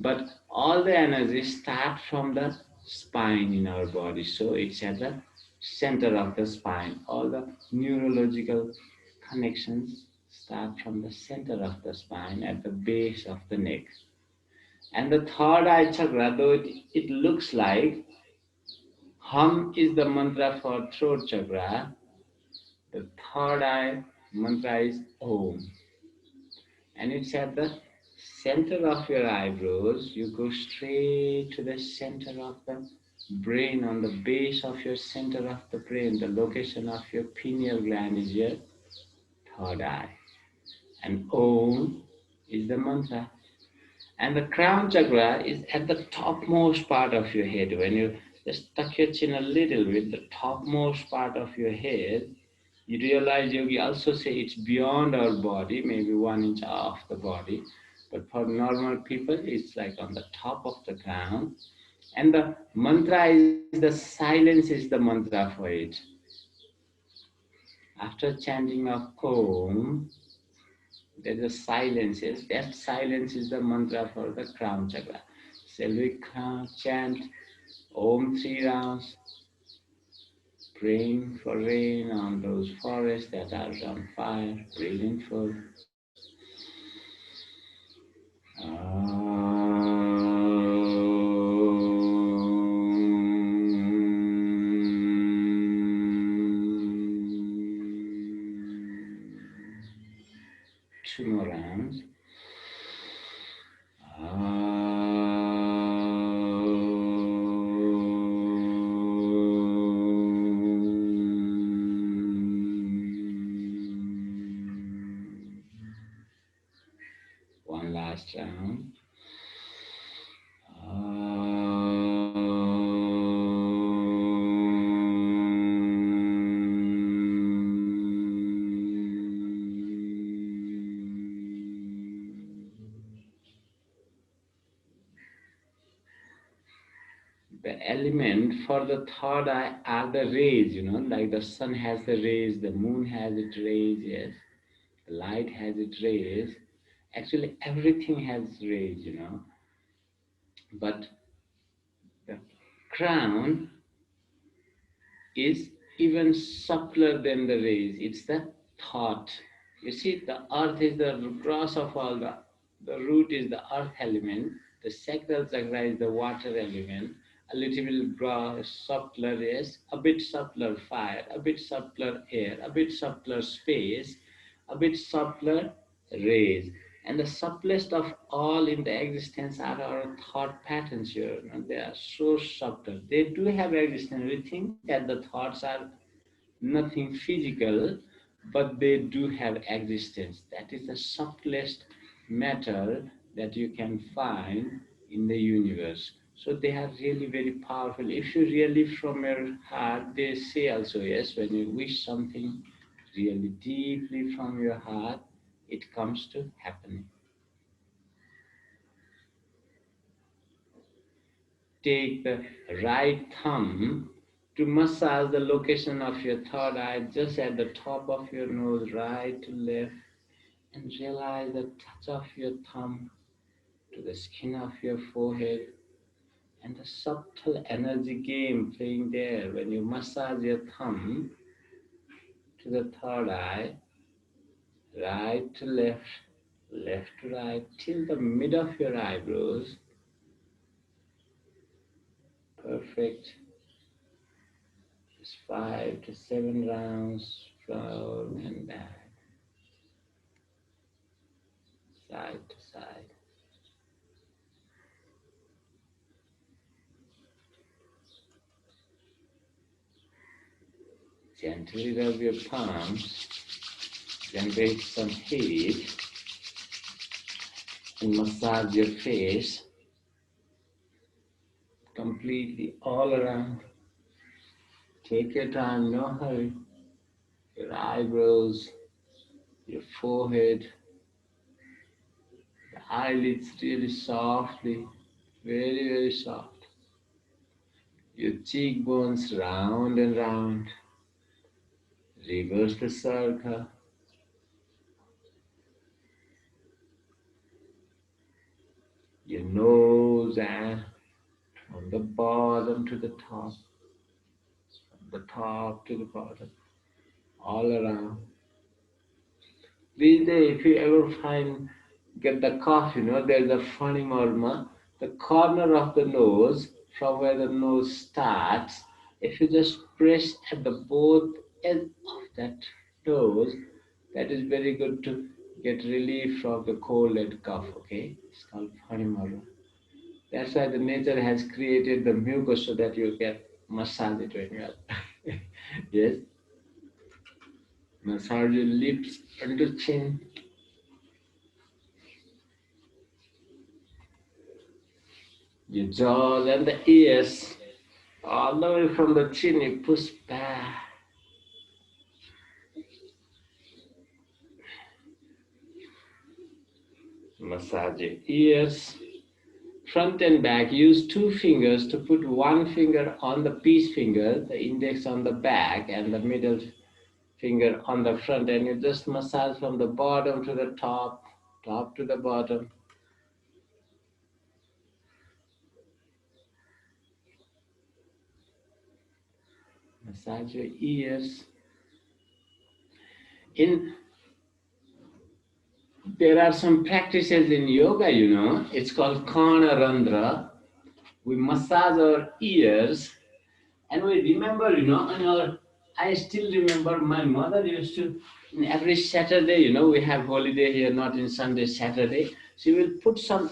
But all the energies start from the spine in our body. So it's at the center of the spine. All the neurological connections start from the center of the spine at the base of the neck. And the third eye chakra, though it looks like hum is the mantra for throat chakra, the third eye mantra is Om. And it's at the center of your eyebrows. You go straight to the center of the brain, on the base of your center of the brain. The location of your pineal gland is your third eye. And Om is the mantra. And the crown chakra is at the topmost part of your head. When you just tuck your chin a little bit, the topmost part of your head, you realize Yogi also say it's beyond our body, maybe 1 inch off the body. But for normal people, it's like on the top of the crown. And the mantra is the silence is the mantra for it. After chanting of Om, there's a silence. Yes? That silence is the mantra for the crown chakra. Shall we chant Om 3 rounds, praying for rain on those forests that are on fire, breathing full. Two more rounds. One last round. The element for the third eye are the rays, like the sun has the rays, the moon has its rays, yes. The light has its rays. Actually, everything has rays, But the crown is even subtler than the rays. It's the thought. You see, the earth is the gross of all the root is the earth element, the sacral chakra is the water element, a little bit gross, subtler is, a bit subtler fire, a bit subtler air, a bit subtler space, a bit subtler rays. And the subtlest of all in the existence are our thought patterns here. They are so subtle. They do have existence. We think that the thoughts are nothing physical, but they do have existence. That is the subtlest matter that you can find in the universe. So they are really very powerful. If you really from your heart, they say also, yes, when you wish something really deeply from your heart, it comes to happening. Take the right thumb to massage the location of your third eye just at the top of your nose, right to left, and realize the touch of your thumb to the skin of your forehead and the subtle energy game playing there when you massage your thumb to the third eye, right to left, left to right, till the mid of your eyebrows. Perfect. Just 5 to 7 rounds, front and back, side to side. Gently rub your palms, generate some heat, and massage your face completely all around. Take your time, no hurry. Your eyebrows, your forehead, the eyelids really softly, very, very soft. Your cheekbones round and round. Reverse the circle. your nose, and from the bottom to the top, from the top to the bottom, all around. These days, if you ever get the cough, there's a funny murmur. The corner of the nose, from where the nose starts, if you just press at the both ends of that nose, that is very good to get relief from the cold and cough. Okay, it's called funny murmur. That's why the nature has created the mucus so that you can massage it very well. Yes, massage your lips under chin. Your jaws and the ears, all the way from the chin, you push back. Massage your ears, front and back. Use two fingers to put one finger on the peace finger, the index on the back, and the middle finger on the front. And you just massage from the bottom to the top, top to the bottom. Massage your ears. In There are some practices in yoga, It's called Kana Randra. We massage our ears and we remember, I still remember my mother used to, every Saturday, we have holiday here, not in Sunday, Saturday. She will put some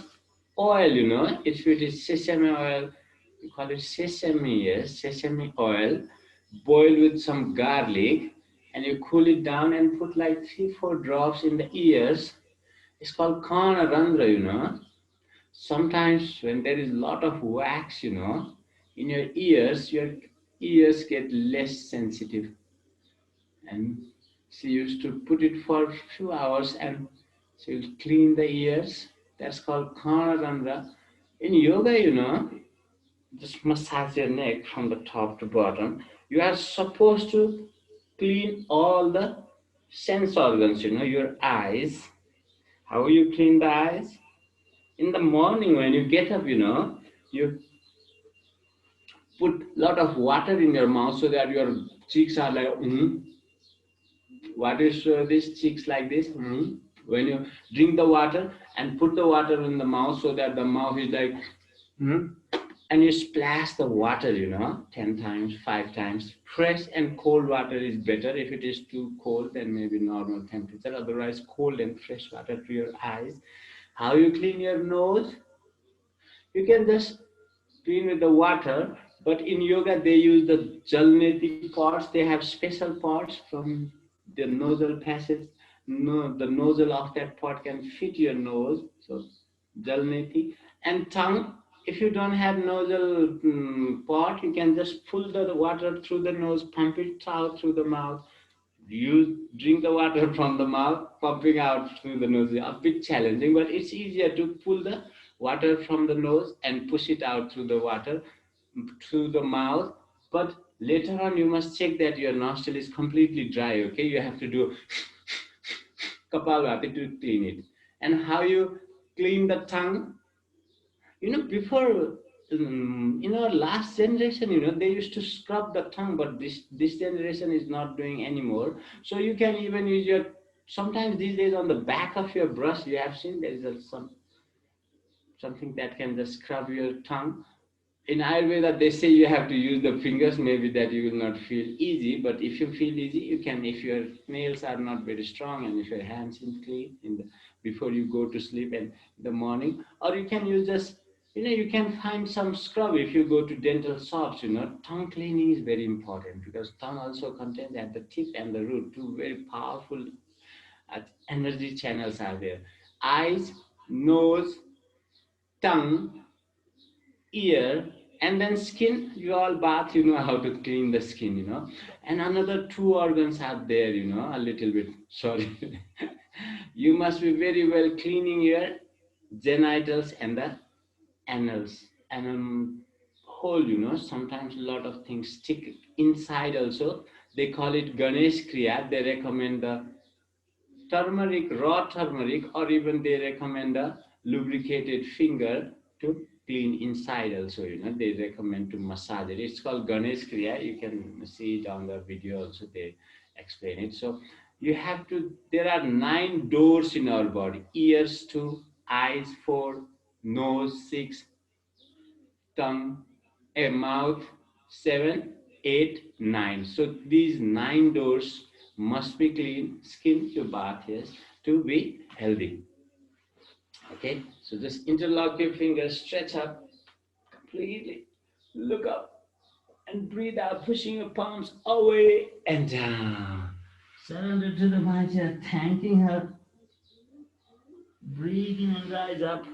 oil, if it is sesame oil, we call it sesame, yes, sesame oil, boiled with some garlic, and you cool it down and put like 3, 4 drops in the ears. It's called Kana Randra, Sometimes when there is a lot of wax, in your ears get less sensitive. And she used to put it for a few hours and she will clean the ears. That's called Khanarandra. In yoga, just massage your neck from the top to bottom. You are supposed to clean all the sense organs, your eyes. How you clean the eyes? In the morning when you get up, you put lot of water in your mouth so that your cheeks are like, what is this cheeks like this? When you drink the water and put the water in the mouth so that the mouth is like, and you splash the water, 10 times, 5 times. Fresh and cold water is better. If it is too cold, then maybe normal temperature. Otherwise, cold and fresh water to your eyes. How you clean your nose? You can just clean with the water, but in yoga they use the jalneti pots. They have special pots from the nasal passage. No, the nozzle of that pot can fit your nose. So jalneti and tongue. If you don't have nozzle pot, you can just pull the water through the nose, pump it out through the mouth. You drink the water from the mouth, pumping out through the nose. A bit challenging, but it's easier to pull the water from the nose and push it out through the water, through the mouth. But later on, you must check that your nostril is completely dry. Okay, you have to do kapalbhati to clean it. And how you clean the tongue? Before in our last generation, they used to scrub the tongue, but this generation is not doing anymore. So you can even use your, sometimes these days on the back of your brush, you have seen there is something that can just scrub your tongue. In Ayurveda, they say you have to use the fingers, maybe that you will not feel easy, but if you feel easy, you can, if your nails are not very strong and if your hands is clean before you go to sleep and in the morning, or you can use just, you can find some scrub if you go to dental shops, tongue cleaning is very important because tongue also contains at the tip and the root, two very powerful energy channels are there. Eyes, nose, tongue, ear, and then skin. You all bath, you know how to clean the skin, and another two organs are there, a little bit, sorry. You must be very well cleaning your genitals and the anals and hole, sometimes a lot of things stick inside also. They call it Ganesh Kriya. They recommend the turmeric, raw turmeric, or even they recommend the lubricated finger to clean inside also, they recommend to massage it. It's called Ganesh Kriya. You can see it on the video also, they explain it. So there are 9 doors in our body: ears 2, eyes 4, nose 6, tongue, a mouth 7, 8, 9. So these 9 doors must be clean, skin to bath, yes, to be healthy. Okay, so just interlock your fingers, stretch up completely, look up and breathe out, pushing your palms away and down. Surrender to the Maya, thanking her. Breathe in and rise up.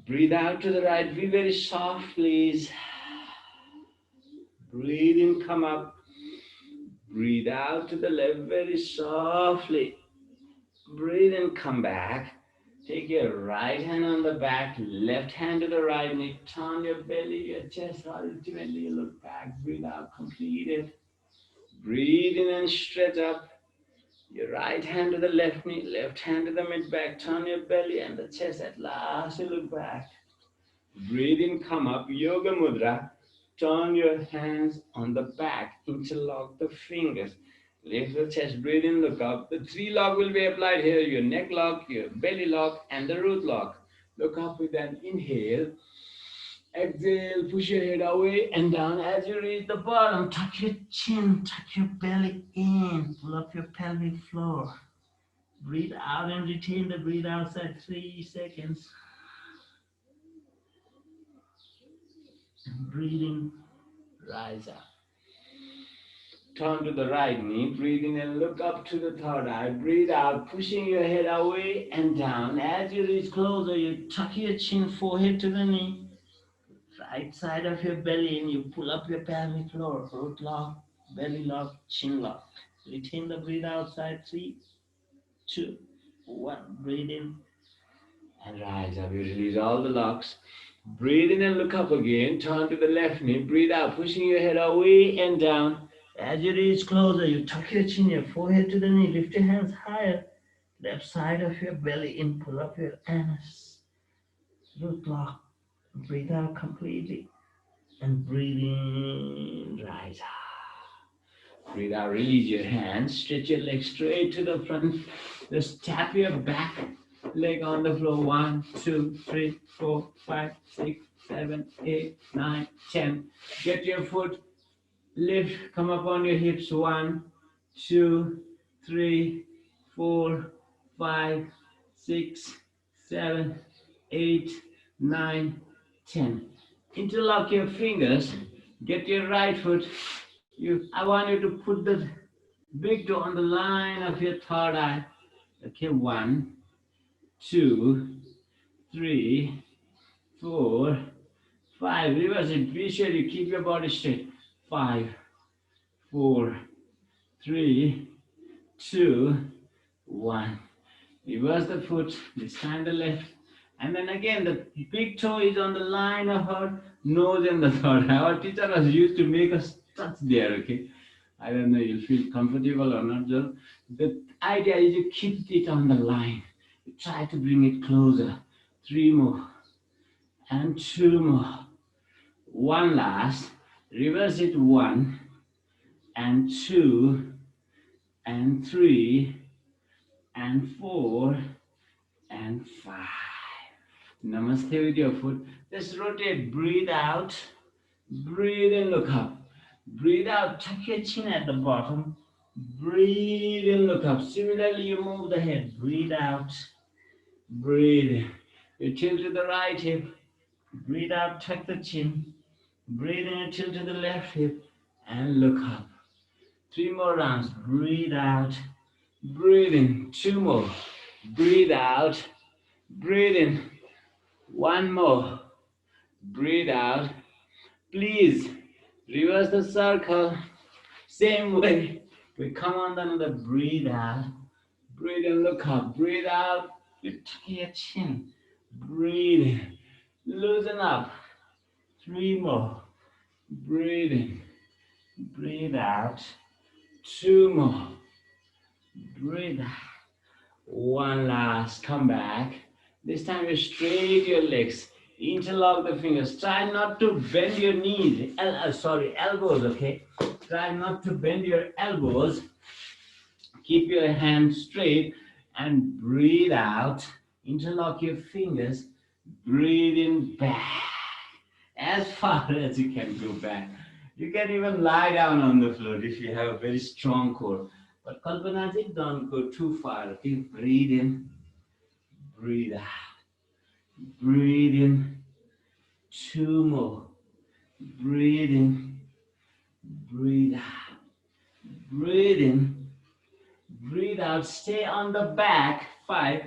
Breathe out to the right, be very soft, please. Breathe in, come up. Breathe out to the left very softly. Breathe in, come back. Take your right hand on the back, left hand to the right knee. Turn your belly, your chest. Ultimately, look back. Breathe out, complete it. Breathe in and stretch up. Your right hand to the left knee, left hand to the mid back. Turn your belly and the chest. At last, you look back. Breathe in, come up, Yoga Mudra. Turn your hands on the back, interlock the fingers. Lift the chest, breathe in, look up. The 3 lock will be applied here: your neck lock, your belly lock, and the root lock. Look up with an inhale. Exhale, push your head away and down. As you reach the bottom, tuck your chin, tuck your belly in, pull up your pelvic floor. Breathe out and retain the breathe outside 3 seconds. Breathe in, rise up. Turn to the right knee, breathe in and look up to the third eye. Breathe out, pushing your head away and down. As you reach closer, you tuck your chin, forehead to the knee. Right side of your belly, and you pull up your pelvic floor. Root lock, belly lock, chin lock. Retain the breathe outside. 3, 2, 1. Breathe in and rise up. You release all the locks. Breathe in and look up again. Turn to the left knee. Breathe out, pushing your head away and down. As you reach closer, you tuck your chin, your forehead to the knee. Lift your hands higher. Left side of your belly in. Pull up your anus. Root lock. Breathe out completely. And breathe in. Rise up. Breathe out. Release your hands. Stretch your legs straight to the front. Just tap your back leg on the floor. 1, 2, 3, 4, 5, 6, 7, 8, 9, 10. Get your foot, lift, come up on your hips. 1, 2, 3, 4, 5, 6, 7, 8, 9, 10. Interlock your fingers. Get your right foot. I want you to put the big toe on the line of your third eye. Okay, 1, 2, 3, 4, 5. Reverse it. Be sure you keep your body straight. 5, 4, 3, 2, 1. Reverse the foot. This time the left. And then again, the big toe is on the line of her nose and the third eye. Our teacher was used to make us touch there, okay? I don't know, you'll feel comfortable or not. Just the idea is you keep it on the line. You try to bring it closer. 3 more. And 2 more. 1 last. Reverse it. 1 and 2 and 3 and 4 and 5. Namaste with your foot. Just rotate. Breathe out. Breathe in, look up. Breathe out. Tuck your chin at the bottom. Breathe in, look up. Similarly, you move the head. Breathe out. Breathe in. You tilt to the right hip. Breathe out. Tuck the chin. Breathe in and tilt to the left hip. And look up. 3 more rounds. Breathe out. Breathe in. 2 more. Breathe out. Breathe in. 1 more. Breathe out. Please reverse the circle. Same way. We come on another. Breathe out. Breathe in. Look up. Breathe out. You tuck your chin. Breathe in. Loosen up. 3 more. Breathe in. Breathe out. 2 more. Breathe out. 1 last. Come back. This time you straight your legs. Interlock the fingers. Try not to bend your knees. Elbows, okay? Try not to bend your elbows. Keep your hands straight and breathe out. Interlock your fingers. Breathe in back as far as you can go back. You can even lie down on the floor if you have a very strong core. But Kalpanaji, don't go too far. Okay? Breathe in, breathe out. Breathe in. Two more. Breathe in, breathe out. Breathe in, breathe out. Stay on the back. 5,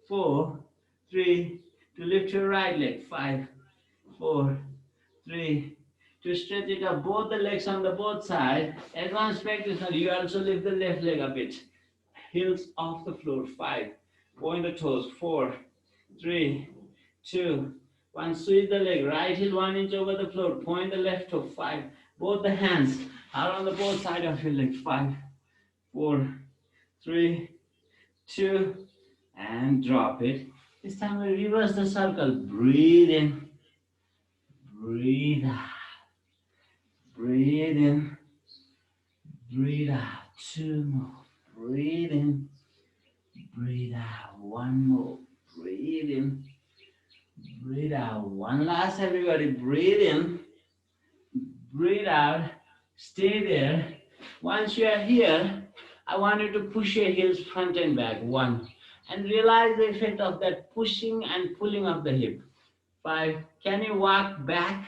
4, 3. To lift your right leg. 5, 4, 3. To stretch it up. Both the legs on the both sides. Advanced practice. Now you also lift the left leg a bit. Heels off the floor. 5. Point the toes. 4, 3, 2, 1. Switch the leg. Right heel 1 inch over the floor. Point the left toe. 5. Both the hands are on the both side of your leg. 5, 4, 3, 2, and drop it. This time we reverse the circle. Breathe in. Breathe out. Breathe in. Breathe out. 2 more. Breathe in. Breathe out. 1 more. Breathe in. Breathe out. One last, everybody. Breathe in. Breathe out. Stay there. Once you are here, I want you to push your heels front and back. 1. And realize the effect of that pushing and pulling of the hip. 5. Can you walk back?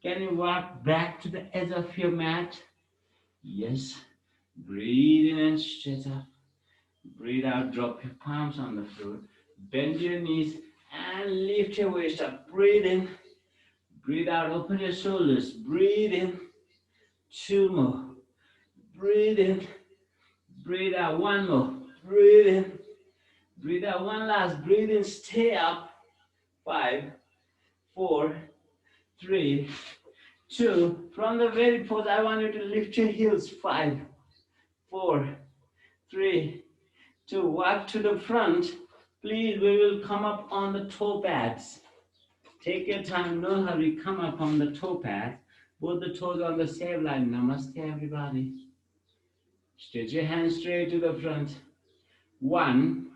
Can you walk back to the edge of your mat? Yes. Breathe in and stretch up. Breathe out. Drop your palms on the floor. Bend your knees and lift your waist up. Breathe in. Breathe out. Open your shoulders. Breathe in. 2 more. Breathe in. Breathe out. 1 more. Breathe in. Breathe out. One last. Breathe in. Stay up. 5, 4, 3, 2. From the very pose, I want you to lift your heels. 5, 4, 3, 2. Walk to the front. Please, we will come up on the toe pads. Take your time. No hurry. Come up on the toe pads. Both the toes on the same line. Namaste, everybody. Stretch your hands straight to the front. 1,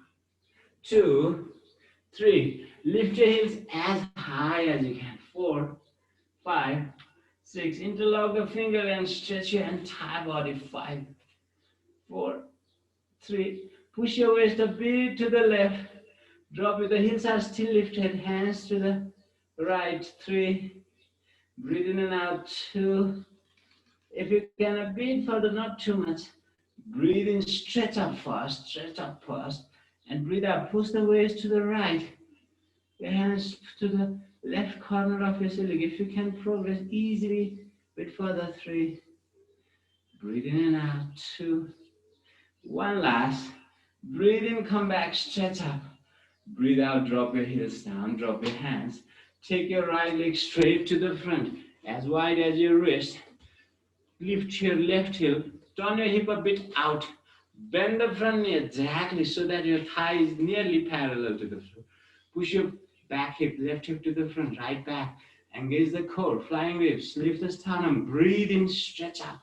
2, 3. Lift your heels as high as you can. 4, 5, 6. Interlock the finger and stretch your entire body. 5, 4, 3. Push your waist a bit to the left. Drop it. The heels are still lifted. Hands to the right. 3. Breathe in and out. 2. If you can a bit further, not too much. Breathe in, stretch up first, and breathe out. Push the waist to the right. Your hands to the left corner of your ceiling. If you can progress easily, a bit further. 3. Breathe in and out. 2. One last. Breathe in, come back, stretch up. Breathe out, drop your heels down, drop your hands. Take your right leg straight to the front, as wide as your wrist. Lift your left heel, turn your hip a bit out. Bend the front knee exactly so that your thigh is nearly parallel to the floor. Push your back hip, left hip to the front, right back. Engage the core, flying ribs, lift the sternum, breathe in, stretch up.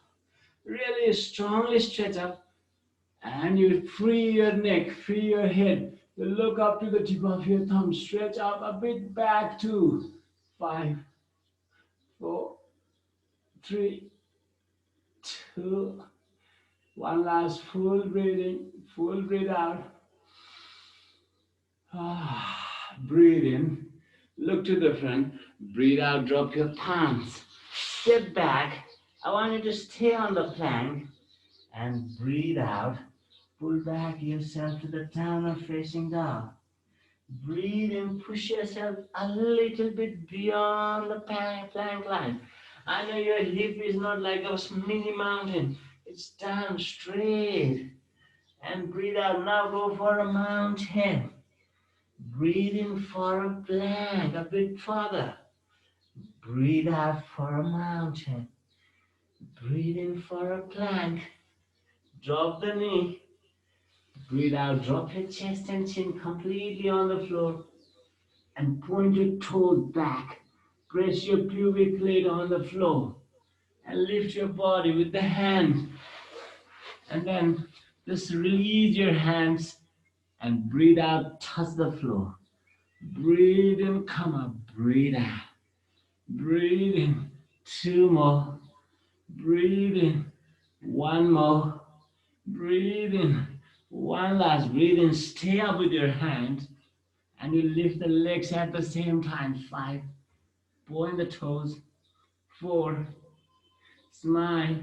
Really strongly stretch up. And you free your neck, free your head. You look up to the tip of your thumb, stretch up a bit back to 5, 4, 3, 2. One last full breathing, full breathe out. Breathe in, look to the front, breathe out, drop your palms. Step back. I want you to stay on the plank and breathe out. Pull back yourself to the downward facing dog. Breathe in, push yourself a little bit beyond the plank line. I know your hip is not like a mini mountain. It's down straight. And breathe out. Now go for a mountain. Breathe in for a plank, a bit further. Breathe out for a mountain. Breathe in for a plank. Drop the knee. Breathe out, drop your chest and chin completely on the floor and point your toes back. Press your pubic plate on the floor and lift your body with the hands. And then just release your hands and breathe out, touch the floor. Breathe in, come up, breathe out. Breathe in, two more. Breathe in, one more. Breathe in, one last. Breathe in, stay up with your hands. And you lift the legs at the same time. 5, point the toes. 4, smile.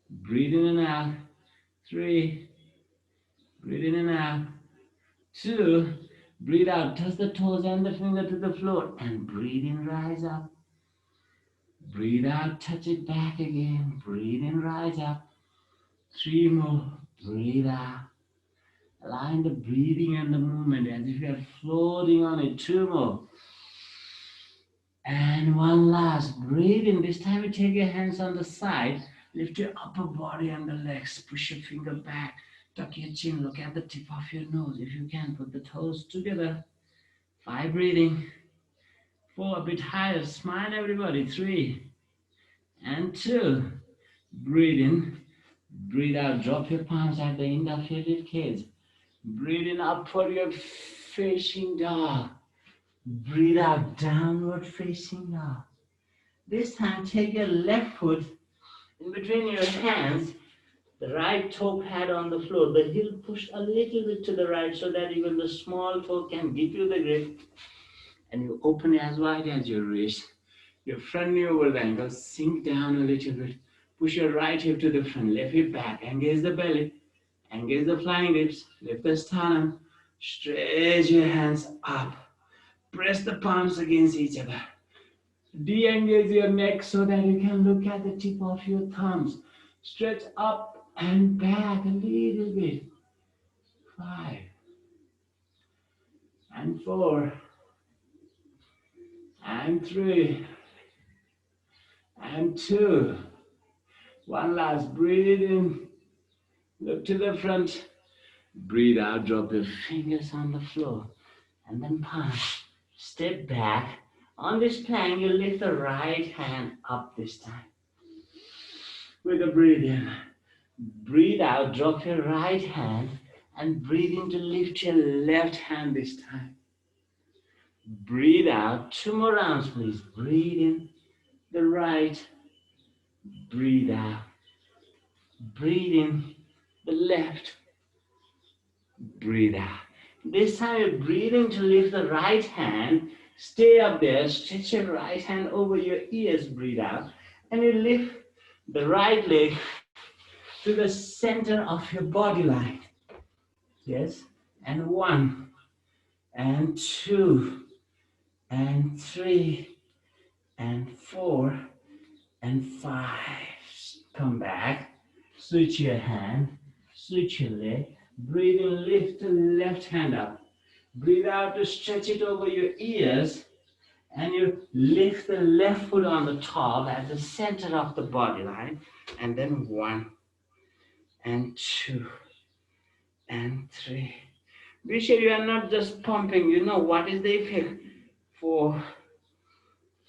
Breathe in and out. 3, breathe in and out. 2, breathe out. Touch the toes and the finger to the floor. And breathe in, rise up. Breathe out, touch it back again. Breathe in, rise up. 3 more. Breathe out. Align the breathing and the movement as if you're floating on it. 2 more. And one last. Breathe in. This time you take your hands on the side. Lift your upper body and the legs. Push your finger back. Tuck your chin. Look at the tip of your nose. If you can, put the toes together. 5, breathing. 4, a bit higher. Smile, everybody. 3 and 2. Breathe in. Breathe out. Drop your palms at the end of your rib cage. Breathe in, upward your facing dog. Breathe out, downward facing dog. This time, take your left foot in between your hands, the right toe pad on the floor, the heel pushed a little bit to the right so that even the small toe can give you the grip. And you open as wide as your wrist. Your front knee over the ankle, sink down a little bit. Push your right hip to the front, left hip back, engage the belly, engage the flying ribs, lift the sternum, stretch your hands up. Press the palms against each other. De-engage your neck so that you can look at the tip of your thumbs. Stretch up and back a little bit. 5 and 4 and 3 and 2. One last. Breathe in. Look to the front. Breathe out. Drop your fingers on the floor. And then palm. Step back. On this plank, you lift the right hand up this time. With a breathe in. Breathe out. Drop your right hand. And breathe in to lift your left hand this time. Breathe out. 2 more rounds, please. Breathe in. The right. Breathe out. Breathe in. The left. Breathe out. This time you're breathing to lift the right hand. Stay up there. Stretch your right hand over your ears. Breathe out. And you lift the right leg to the center of your body line. Yes. And 1 and 2 and 3 and 4 and 5. Come back. Switch your hand. Switch your leg. Breathe in, lift the left hand up. Breathe out to stretch it over your ears. And you lift the left foot on the top at the center of the body line. And then 1 and 2 and 3. Be sure you are not just pumping. You know what is the effect. 4,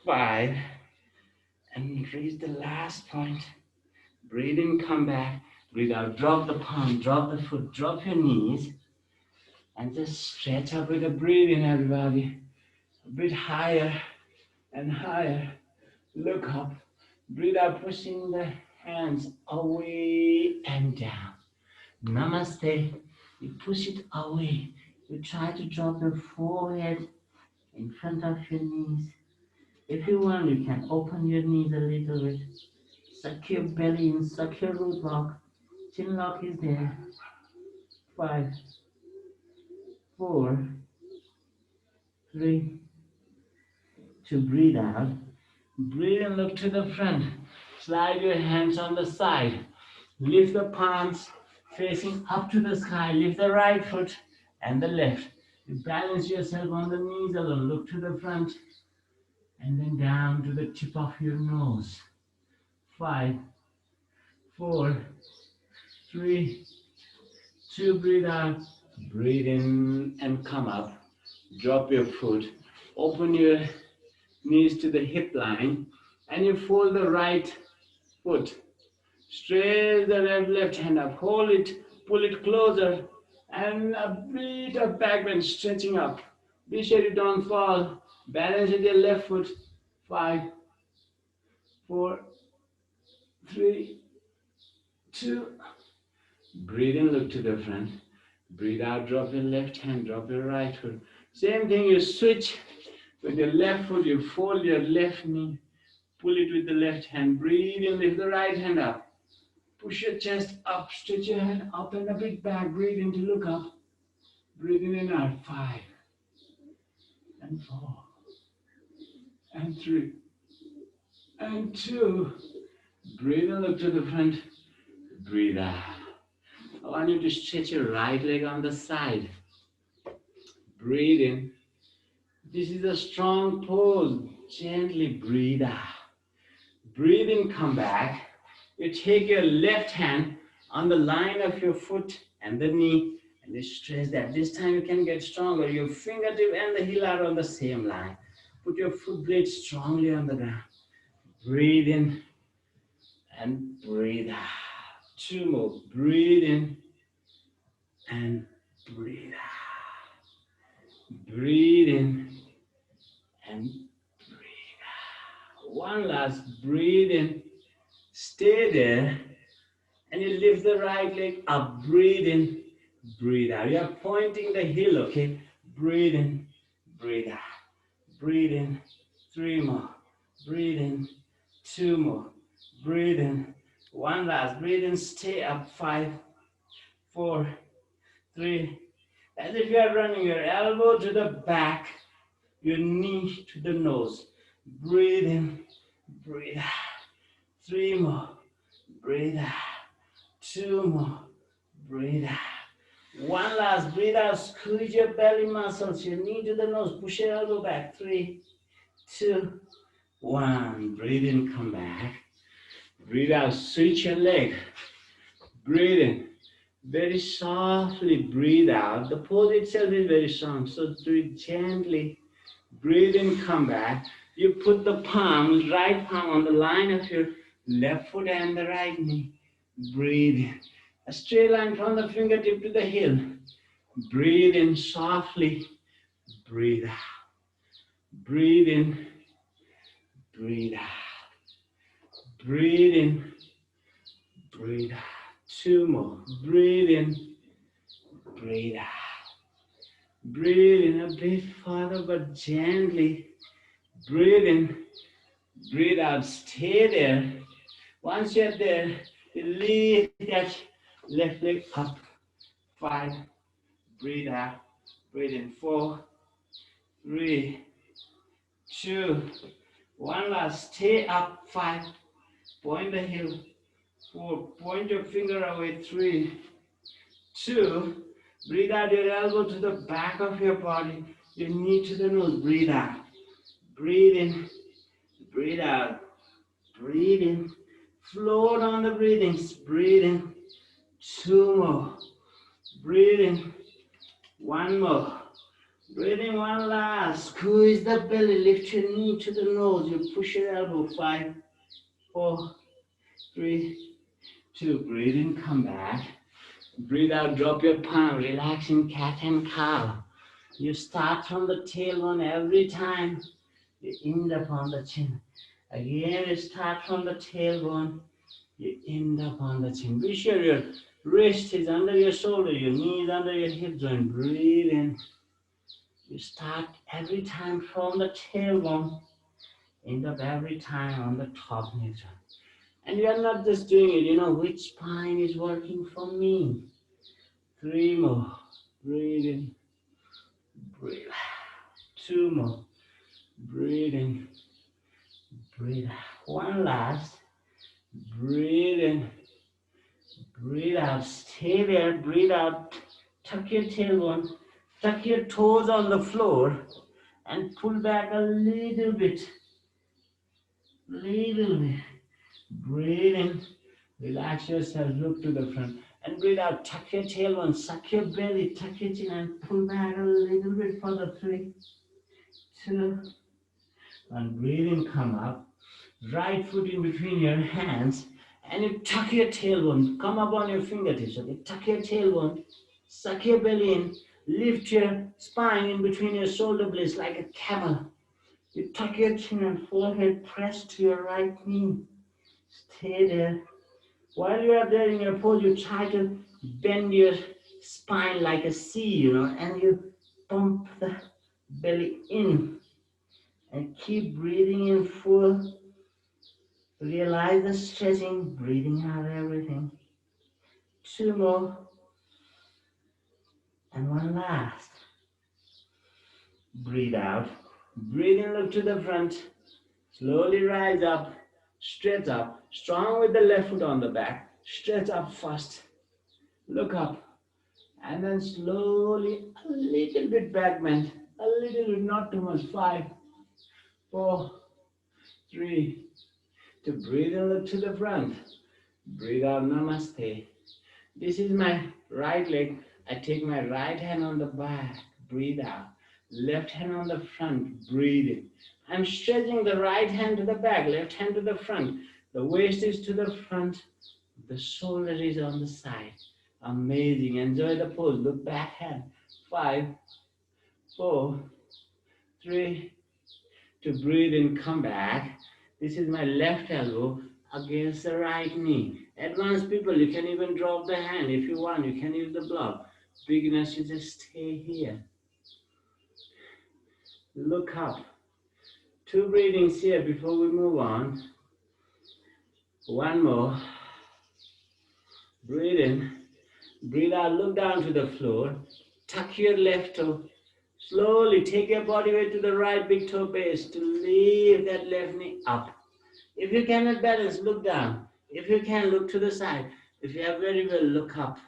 5. And reach the last point. Breathe in, come back. Breathe out, drop the palm, drop the foot, drop your knees. And just stretch up with a breathe in, everybody. A bit higher and higher. Look up. Breathe out, pushing the hands away and down. Namaste. You push it away. You try to drop your forehead in front of your knees. If you want, you can open your knees a little bit. Suck your belly in, suck your root lock. Chin lock is there. 5, 4, 3, 2, breathe out. Breathe and look to the front. Slide your hands on the side. Lift the palms facing up to the sky. Lift the right foot and the left. You balance yourself on the knees alone. Look to the front and then down to the tip of your nose. 5, 4, 3, 2, breathe out, breathe in and come up, drop your foot, open your knees to the hip line, and you fold the right foot. Stretch the left hand up, hold it, pull it closer, and a bit of back bend, stretching up. Be sure you don't fall. Balance with your left foot. 5, 4, 3, 2. Breathe in, look to the front. Breathe out, drop your left hand, drop your right foot. Same thing, you switch with your left foot, you fold your left knee, pull it with the left hand, breathe in, lift the right hand up. Push your chest up, stretch your hand up and a bit back, breathe in to look up. Breathe in and out, 5, and 4, and 3, and 2. Breathe in, look to the front, breathe out. I want you to stretch your right leg on the side. Breathe in. This is a strong pose. Gently breathe out. Breathe in, come back. You take your left hand on the line of your foot and the knee and you stretch that. This time you can get stronger. Your fingertip and the heel are on the same line. Put your foot blade strongly on the ground. Breathe in and breathe out. 2 more. Breathe in and breathe out. Breathe in and breathe out. One last. Breathe in. Stay there. And you lift the right leg up. Breathe in. Breathe out. You are pointing the heel, okay? Breathe in. Breathe out. Breathe in. 3 more. Breathe in. 2 more. Breathe in. One last. Breathe in. Stay up. 5, 4, 3. As if you are running your elbow to the back, your knee to the nose. Breathe in. Breathe out. 3 more. Breathe out. 2 more. Breathe out. One last. Breathe out. Squeeze your belly muscles. Your knee to the nose. Push your elbow back. 3, 2, 1. Breathe in. Come back. Breathe out. Switch your leg. Breathe in. Very softly breathe out. The pose itself is very strong. So do it gently. Breathe in. Come back. You put the palm, right palm on the line of your left foot and the right knee. Breathe in. A straight line from the fingertip to the heel. Breathe in softly. Breathe out. Breathe in. Breathe out. Breathe in. Breathe out. 2 more. Breathe in. Breathe out. Breathe in a bit further but gently. Breathe in. Breathe out. Stay there. Once you're there, you lift that left leg up. 5. Breathe out. Breathe in. 4, 3, 2, 1 last. Stay up. 5. Point the heel. 4. Point your finger away. 3, 2. Breathe out your elbow to the back of your body. Your knee to the nose. Breathe out. Breathe in. Breathe out. Breathe in. Float on the breathings. Breathe in. 2 more. Breathe in. 1 more. Breathe in. 1 last. Squeeze the belly. Lift your knee to the nose. You push your elbow. 5, 4, 3, 2. Breathe in. Come back. Breathe out. Drop your palm. Relax in cat and cow. You start from the tailbone every time. You end up on the chin. Again, you start from the tailbone. You end up on the chin. Be sure your wrist is under your shoulder, your knee is under your hip joint. Breathe in. You start every time from the tailbone. End up every time on the top knee joint. And you are not just doing it, you know which spine is working for me. 3 more. Breathe in. Breathe out. 2 more. Breathe in. Breathe out. 1 last. Breathe in. Breathe out. Stay there. Breathe out. Tuck your tailbone. Tuck your toes on the floor and pull back a little bit. Little bit. Breathe in. Relax yourself. Look to the front. And breathe out, tuck your tailbone, suck your belly, tuck your chin and pull back a little bit further. 3, 2, 1. Breathe in, come up. Right foot in between your hands and you tuck your tailbone. Come up on your fingertips. Okay? Tuck your tailbone, suck your belly in, lift your spine in between your shoulder blades like a camel. You tuck your chin and forehead, press to your right knee. Stay there. While you are there in your pose, you try to bend your spine like a C, and you pump the belly in and keep breathing in full. Realize the stretching, breathing out everything. 2 more. And 1 last. Breathe out. Breathe in, look to the front. Slowly rise up. Stretch up. Strong with the left foot on the back. Stretch up first. Look up. And then slowly, a little bit back bend. A little bit, not too much. 5, 4, 3. To breathe in, look to the front. Breathe out, namaste. This is my right leg. I take my right hand on the back. Breathe out. Left hand on the front. Breathe in. I'm stretching the right hand to the back, left hand to the front. The waist is to the front. The shoulder is on the side. Amazing. Enjoy the pose. Look back hand. 5, 4, 3. To breathe in, come back. This is my left elbow against the right knee. Advanced people, you can even drop the hand. If you want, you can use the block. Beginners, you just stay here. Look up. 2 breathings here before we move on. 1 more. Breathe in. Breathe out, look down to the floor. Tuck your left toe. Slowly take your body weight to the right big toe base to lift that left knee up. If you cannot balance, look down. If you can, look to the side. If you have very well, look up.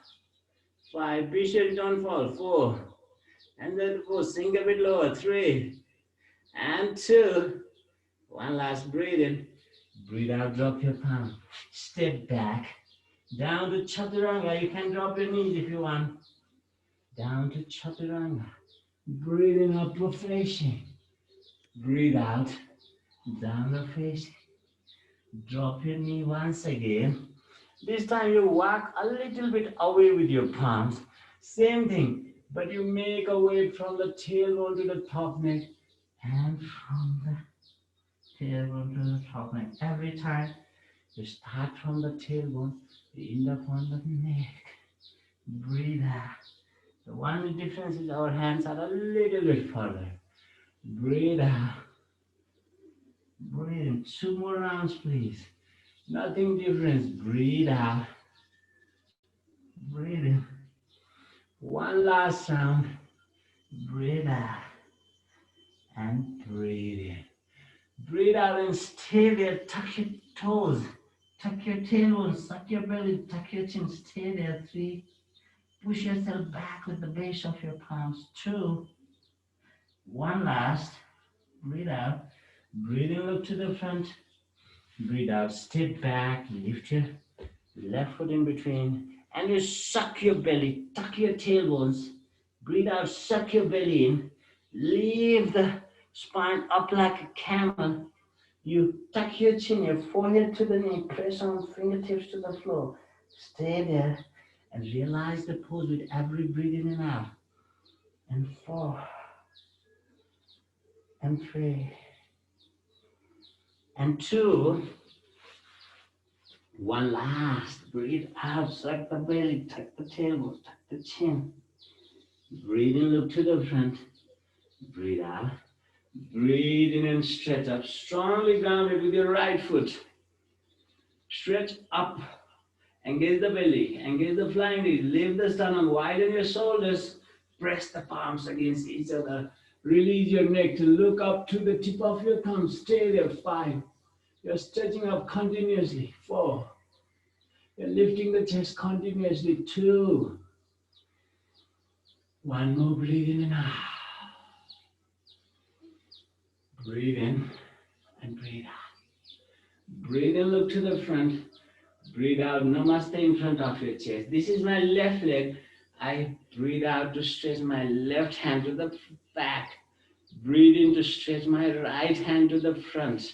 5, be sure you don't fall. 4, and then 4, sink a bit lower. 3, and 2. 1 last breathe in. Breathe out, drop your palm. Step back. Down to chaturanga. You can drop your knees if you want. Down to chaturanga. Breathe in, upward facing. Breathe out, downward facing. Drop your knee once again. This time you walk a little bit away with your palms. Same thing, but you make a way from the tailbone to the top neck and from the tailbone to the top neck. Every time you start from the tailbone, you end up on the neck. Breathe out. The one difference is our hands are a little bit further. Breathe out. Breathe in. 2 more rounds, please. Nothing different. Breathe out. Breathe in. 1 last round. Breathe out. And breathe in. Breathe out and stay there. Tuck your toes. Tuck your tailbone. Suck your belly. Tuck your chin. Stay there. 3. Push yourself back with the base of your palms. 2. 1 last. Breathe out. Breathe in, look to the front. Breathe out, step back, lift your left foot in between. And you suck your belly, tuck your tailbones. Breathe out, suck your belly in. Leave the spine up like a camel. You tuck your chin, your forehead to the knee. Press on fingertips to the floor. Stay there and realize the pose with every breath in and out. And 4. And 3. And 2. 1 last. Breathe out, suck the belly, tuck the tailbone, tuck the chin. Breathe in, look to the front. Breathe out. Breathe in and stretch up. Strongly grounded with your right foot. Stretch up. Engage the belly. Engage the flying knees. Lift the sternum. Widen your shoulders. Press the palms against each other. Release your neck to look up to the tip of your thumb. Stay there. 5. You're stretching up continuously. 4. You're lifting the chest continuously. 2. 1 more. Breathe in and out. Breathe in and breathe out. Breathe in, look to the front. Breathe out, namaste in front of your chest. This is my left leg. I breathe out to stretch my left hand to the back. Breathe in to stretch my right hand to the front.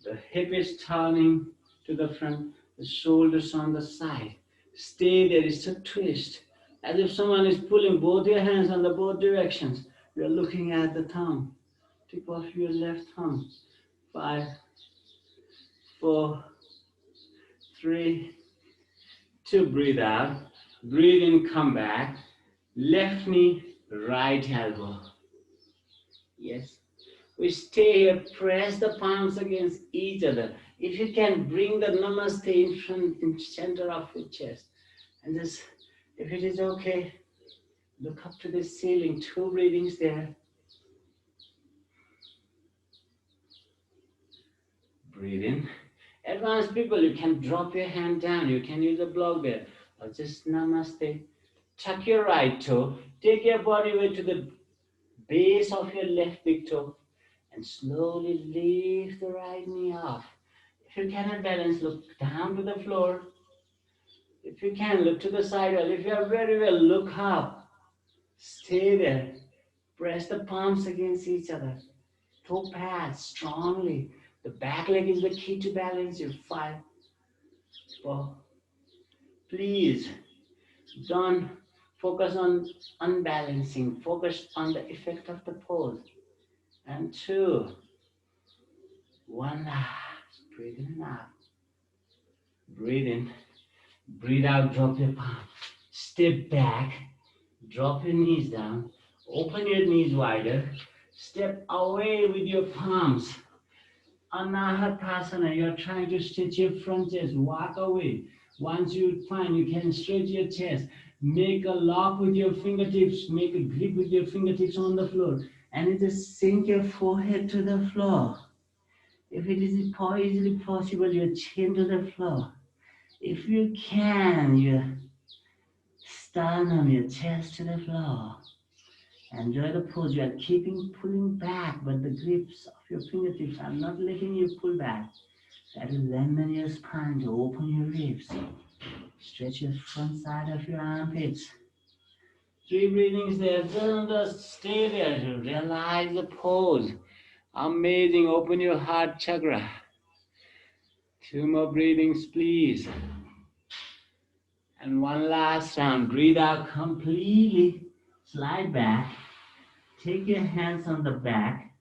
The hip is turning to the front, the shoulders on the side. Stay there, it's a twist. As if someone is pulling both your hands on the both directions. You're looking at the thumb, tip of your left thumb. 5, 4, 3, 2, breathe out. Breathe in, come back. Left knee, right elbow. Yes. We stay here, press the palms against each other. If you can, bring the namaste in front, in center of your chest. And just, if it is okay, look up to the ceiling. 2 breathings there. Breathe in. Advanced people, you can drop your hand down. You can use a block there. Or just namaste. Tuck your right toe. Take your body weight to the base of your left big toe. And slowly lift the right knee off. If you cannot balance, look down to the floor. If you can, look to the side. Well, if you are very well, look up. Stay there. Press the palms against each other. Toe pads strongly. The back leg is the key to balance. You 5, 4. Please don't focus on unbalancing. Focus on the effect of the pose. And 2, 1 last. Breathe in and out. Breathe in. Breathe out. Drop your palm. Step back. Drop your knees down. Open your knees wider. Step away with your palms. Anahatasana, you're trying to stretch your front chest. Walk away. Once you find you can stretch your chest, make a lock with your fingertips, make a grip with your fingertips on the floor, and just sink your forehead to the floor. If it is easily possible, your chin to the floor. If you can, your sternum, your chest to the floor. Enjoy the pose. You are keeping pulling back, but the grips of your fingertips are not letting you pull back. That will lengthen your spine to open your ribs. Stretch your front side of your armpits. 3 breathings there. Just stay there to realize the pose. Amazing. Open your heart chakra. 2 more breathings, please. And 1 last round. Breathe out completely. Slide back. Take your hands on the back.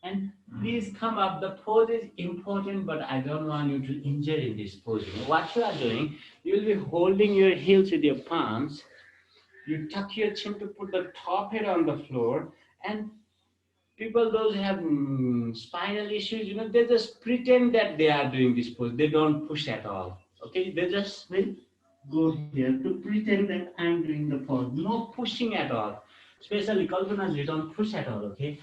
And please come up. The pose is important, but I don't want you to injure in this pose. What you are doing, you will be holding your heels with your palms. You tuck your chin to put the top head on the floor. And people, those who have spinal issues, they just pretend that they are doing this pose. They don't push at all. Okay, they just will go here to pretend that I'm doing the pose. No pushing at all. Especially Kalpanas, you don't push at all, okay?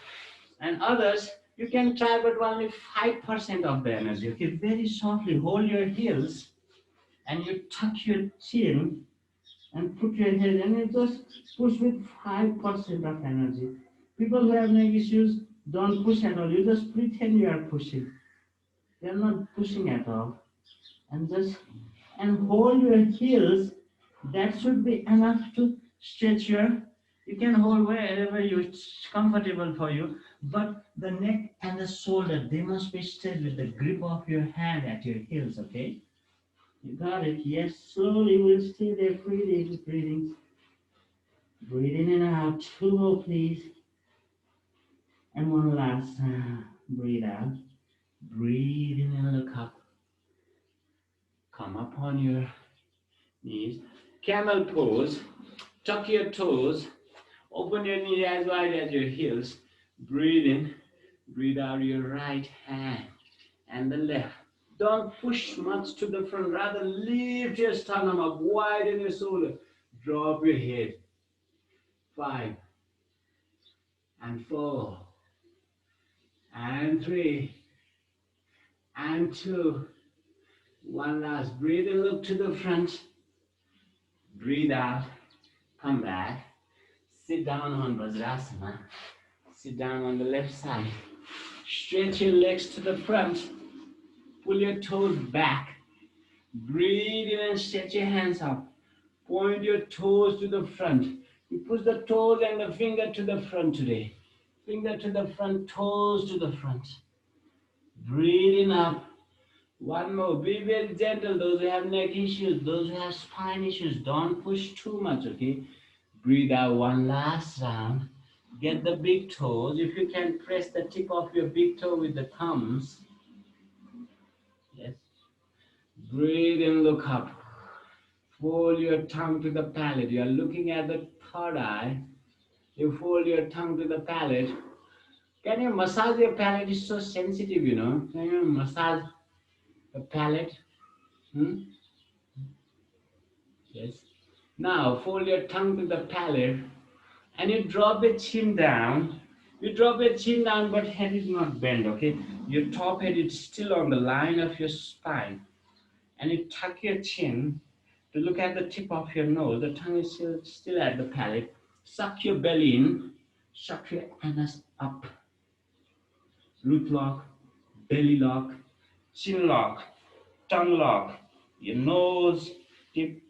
And others, you can try, but only 5% of the energy, okay? Very softly hold your heels and you tuck your chin and put your head and you just push with 5% of energy. People who have neck issues don't push at all. You just pretend you are pushing. You're not pushing at all. And hold your heels. That should be enough to stretch you can hold wherever it's comfortable for you, but the neck and the shoulder, they must be straight with the grip of your hand at your heels, okay? You got it? Yes, slowly we'll stay there, breathing. Breathe in and out. 2 more, please. And 1 last time. Breathe out. Breathe in and look up. Come up on your knees. Camel pose. Tuck your toes. Open your knees as wide as your heels. Breathe in. Breathe out your right hand and the left. Don't push much to the front. Rather lift your sternum up, widen your shoulder. Drop your head. 5 and 4 and 3 and 2. 1 last. Breathe and look to the front. Breathe out. Come back. Sit down on Vajrasana. Sit down on the left side. Stretch your legs to the front. Pull your toes back. Breathe in and stretch your hands up. Point your toes to the front. You push the toes and the finger to the front today. Finger to the front, toes to the front. Breathing up. One more. Be very gentle. Those who have neck issues, those who have spine issues, don't push too much, okay? Breathe out one last round. Get the big toes. If you can press the tip of your big toe with the thumbs. Yes. Breathe in, look up. Fold your tongue to the palate. You are looking at the third eye. You fold your tongue to the palate. Can you massage your palate? It's so sensitive, you know. Can you massage the palate? Hmm? Yes. Now fold your tongue to the palate and you drop your chin down. You drop your chin down, but head is not bent, okay? Your top head is still on the line of your spine. And you tuck your chin to look at the tip of your nose. The tongue is still at the palate. Suck your belly in. Suck your anus up. Root lock, belly lock, chin lock, tongue lock. Your nose tip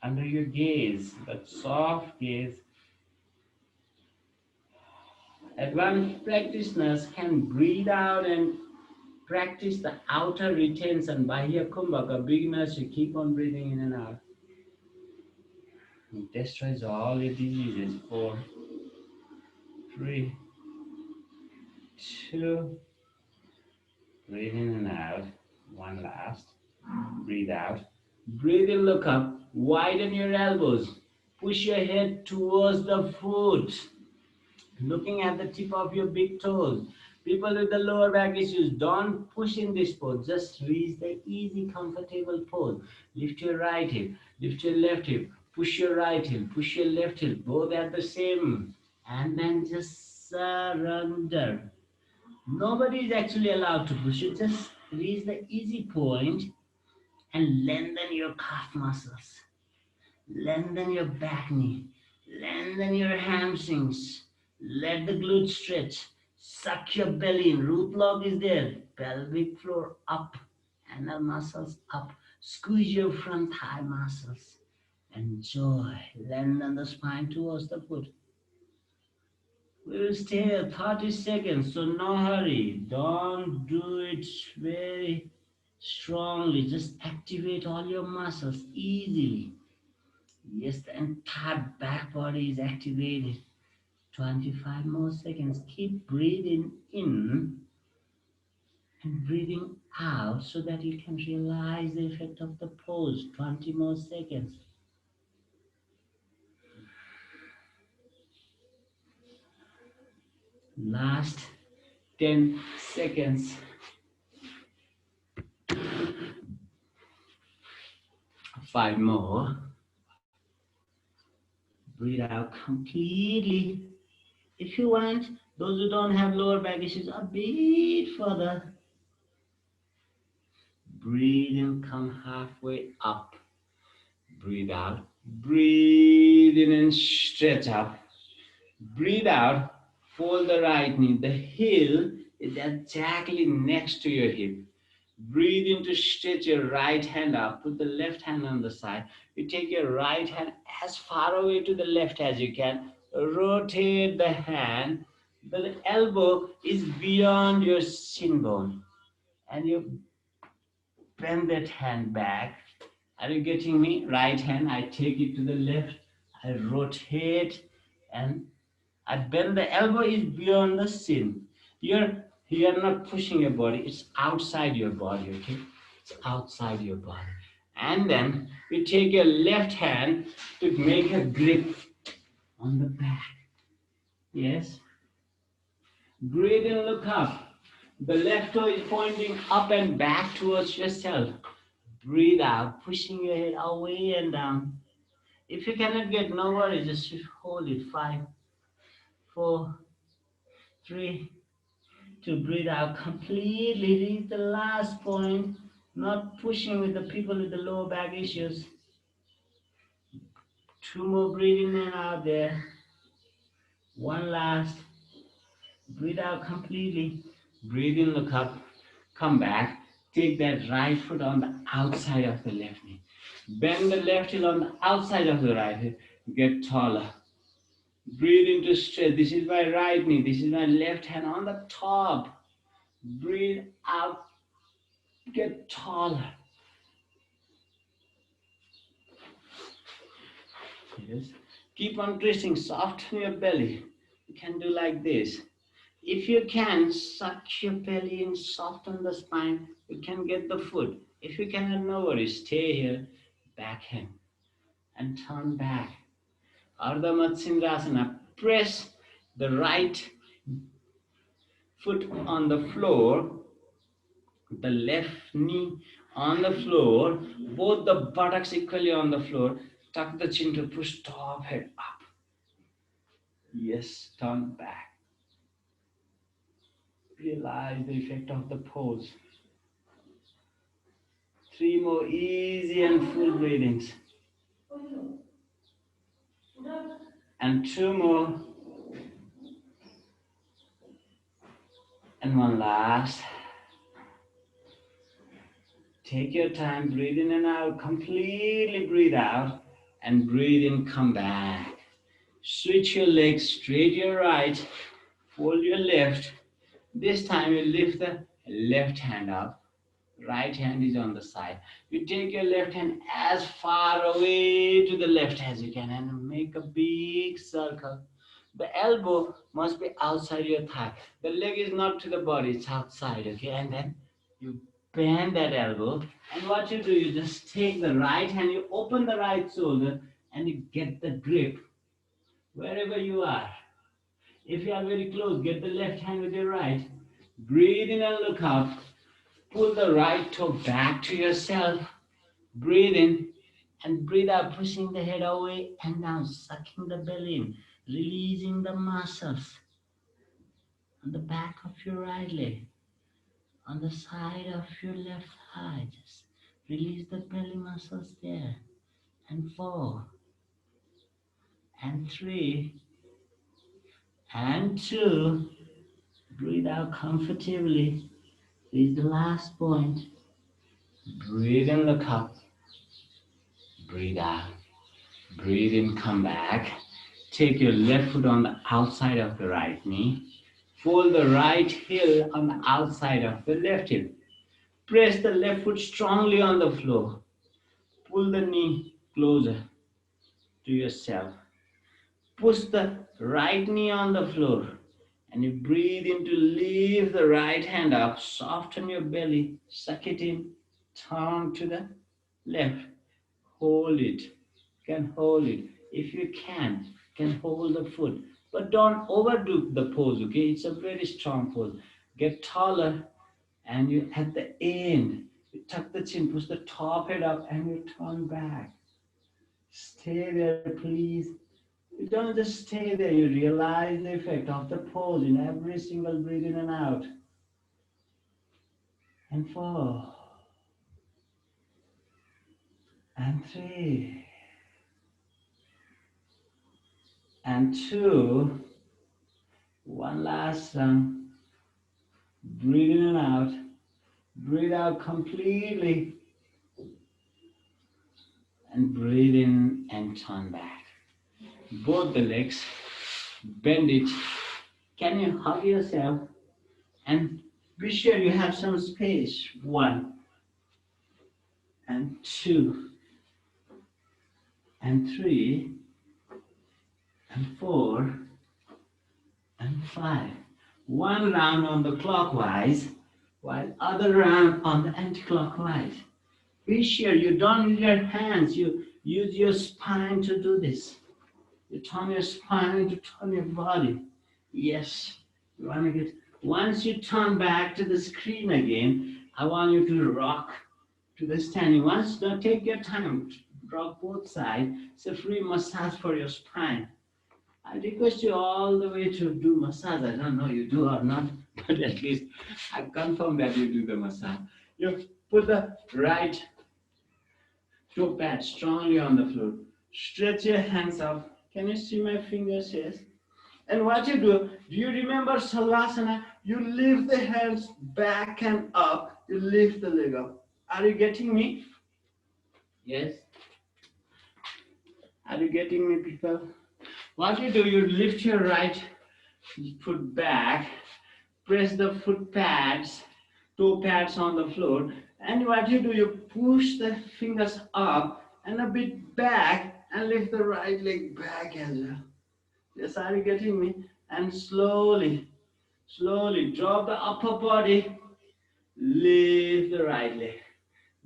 under your gaze, that soft gaze. Advanced practitioners can breathe out and practice the outer retention. Bahya Kumbhaka, beginners, you keep on breathing in and out. It destroys all your diseases. 4, 3, 2, breathe in and out. One last. Breathe out. Breathe in, look up. Widen your elbows. Push your head towards the foot. Looking at the tip of your big toes. People with the lower back issues, don't push in this pose. Just reach the easy, comfortable pose. Lift your right hip, lift your left hip, push your right hip, push your left hip, both at the same. And then just surrender. Nobody is actually allowed to push it. Just reach the easy point and lengthen your calf muscles. Lengthen your back knee. Lengthen your hamstrings. Let the glutes stretch. Suck your belly in. Root log is there. Pelvic floor up. Anal muscles up. Squeeze your front thigh muscles. Enjoy. Lengthen the spine towards the foot. We will stay here 30 seconds, so no hurry. Don't do it very strongly. Just activate all your muscles easily. Yes, the entire back body is activated. 25 more seconds. Keep breathing in and breathing out so that you can realize the effect of the pose. 20 more seconds. Last 10 seconds. 5 more. Breathe out completely. If you want, those who don't have lower back issues, a bit further. Breathe in, come halfway up. Breathe out. Breathe in and stretch up. Breathe out. Fold the right knee. The heel is exactly next to your hip. Breathe in to stretch your right hand up. Put the left hand on the side. You take your right hand as far away to the left as you can. Rotate the hand. The elbow is beyond your shin bone. And you bend that hand back. Are you getting me? Right hand, I take it to the left. I rotate and I bend. The elbow is beyond the shin. You're not pushing your body. It's outside your body, okay? It's outside your body. And then you take your left hand to make a grip on the back. Yes? Breathe in, look up. The left toe is pointing up and back towards yourself. Breathe out, pushing your head away and down. If you cannot get, no worries, just hold it. 5, 4, 3, 2. Breathe out completely. Reach the last point. Not pushing with the people with the lower back issues. 2 more breathing in out there. One last. Breathe out completely. Breathe in, look up. Come back. Take that right foot on the outside of the left knee. Bend the left heel on the outside of the right heel. Get taller. Breathe into stretch. This is my right knee. This is my left hand on the top. Breathe out. Get taller. Yes. Keep on twisting. Soften your belly. You can do like this. If you can, suck your belly and soften the spine. You can get the foot. If you cannot, no worries. Stay here. Backhand. And turn back. Ardha Matsyendrasana. Press the right foot on the floor, the left knee on the floor, both the buttocks equally on the floor. Tuck the chin to push top head up. Yes, turn back. Realize the effect of the pose. 3 more easy and full breathings. And 2 more. And one last. Take your time, breathe in and out, completely breathe out, and breathe in, come back. Switch your legs, straight your right, fold your left. This time you lift the left hand up, right hand is on the side. You take your left hand as far away to the left as you can and make a big circle. The elbow must be outside your thigh. The leg is not to the body, it's outside, okay? And then you bend that elbow. And what you do, you just take the right hand, you open the right shoulder, and you get the grip wherever you are. If you are very close, get the left hand with your right. Breathe in and look up. Pull the right toe back to yourself. Breathe in and breathe out, pushing the head away and down, sucking the belly in, releasing the muscles on the back of your right leg, on the side of your left thigh. Just release the belly muscles there. And 4, and 3, and 2. Breathe out comfortably. This is the last point. Breathe in, look up. Breathe out. Breathe in, come back. Take your left foot on the outside of the right knee. Fold the right heel on the outside of the left hip. Press the left foot strongly on the floor. Pull the knee closer to yourself. Push the right knee on the floor. And you breathe in to lift the right hand up. Soften your belly. Suck it in. Turn to the left. Hold it. You can hold it. If you can hold the foot. But don't overdo the pose, okay? It's a very strong pose. Get taller. And you at the end, you tuck the chin, push the top head up, and you turn back. Stay there, please. You don't just stay there, you realize the effect of the pose in every single breath in and out. And 4, and 3, and 2. One last round. Breathe in and out. Breathe out completely. And breathe in and turn back. Both the legs, bend it. Can you hug yourself? And be sure you have some space. 1, and 2, and 3, and 4, and 5. One round on the clockwise, while other round on the anti-clockwise. Be sure you don't use your hands, you use your spine to do this. You turn your spine to turn your body. Yes. You want to get. Once you turn back to the screen again, I want you to rock to the standing. Once you take your time, rock both sides. It's a free massage for your spine. I request you all the way to do massage. I don't know you do or not, but at least I confirm that you do the massage. You put the right toe pad strongly on the floor. Stretch your hands up. Can you see my fingers? Yes. And what you do you remember Salvasana? You lift the hands back and up. You lift the leg up. Are you getting me? Yes? Are you getting me, people? What you do, you lift your right foot back, press the foot pads, toe pads on the floor, and what you do, you push the fingers up and a bit back and lift the right leg back as well. Yes, are you getting me? And slowly, slowly drop the upper body, lift the right leg.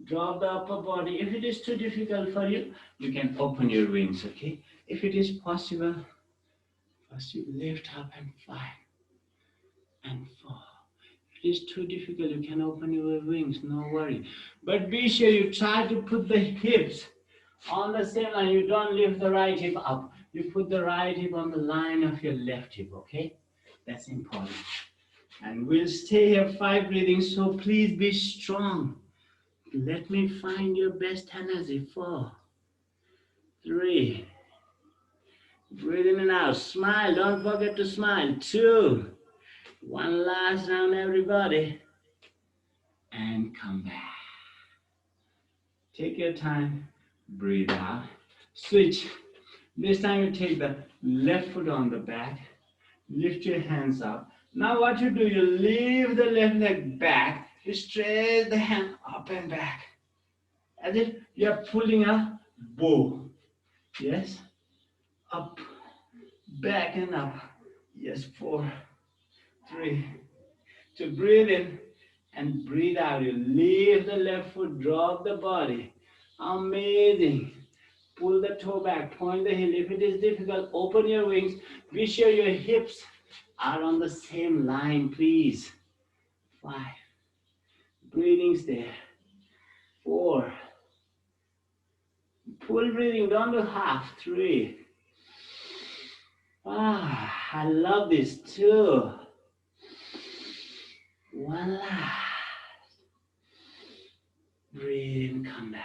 Drop the upper body. If it is too difficult for you, you can open your wings, okay? If it is possible, first you lift up and fly and fall. If it is too difficult, you can open your wings, no worry. But be sure you try to put the hips on the same line. You don't lift the right hip up. You put the right hip on the line of your left hip, okay? That's important. And we'll stay here 5 breathings, so please be strong. Let me find your best energy. 4, 3. Breathe in and out. Smile. Don't forget to smile. 2. One last round, everybody. And come back. Take your time. Breathe out. Switch. This time you take the left foot on the back. Lift your hands up. Now what you do, you lift the left leg back. You stretch the hand up and back. As if you're pulling a bow. Yes? Up, back and up. Yes, 4, 3. To breathe in and breathe out. You lift the left foot, drop the body. Amazing. Pull the toe back, point the heel. If it is difficult, open your wings. Be sure your hips are on the same line, please. 5. Breathing there. 4. Full breathing, don't do half. 3. I love this. 2. One last. Breathe in, come back.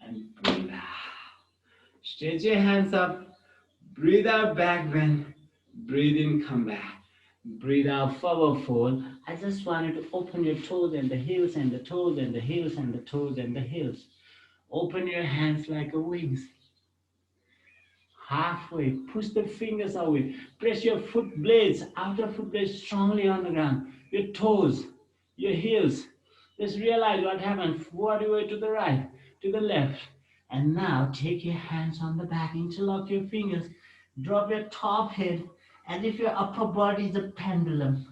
And breathe out. Stretch your hands up. Breathe out, back bend. Breathe in, come back. Breathe out, forward fold. I just want you to open your toes and the heels and the toes and the heels and the toes and the heels. Open your hands like a wings. Halfway, push the fingers away. Press your foot blades, outer foot blades strongly on the ground. Your toes, your heels. Just realize what happens. Forward way to the right, to the left. And now take your hands on the back, interlock your fingers. Drop your top head as if your upper body is a pendulum.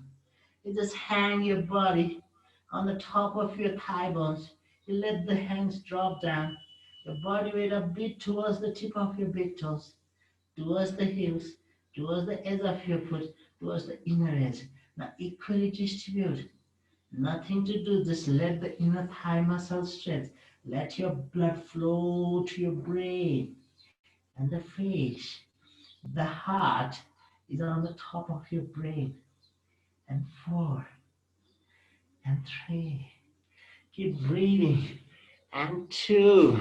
You just hang your body on the top of your thigh bones. You let the hands drop down. Your body weight a bit towards the tip of your big toes, towards the heels, towards the edge of your foot, towards the inner edge. Now equally distribute. Nothing to do, just let the inner thigh muscles stretch. Let your blood flow to your brain and the face. The heart is on the top of your brain. And 4 and 3. Keep breathing. And 2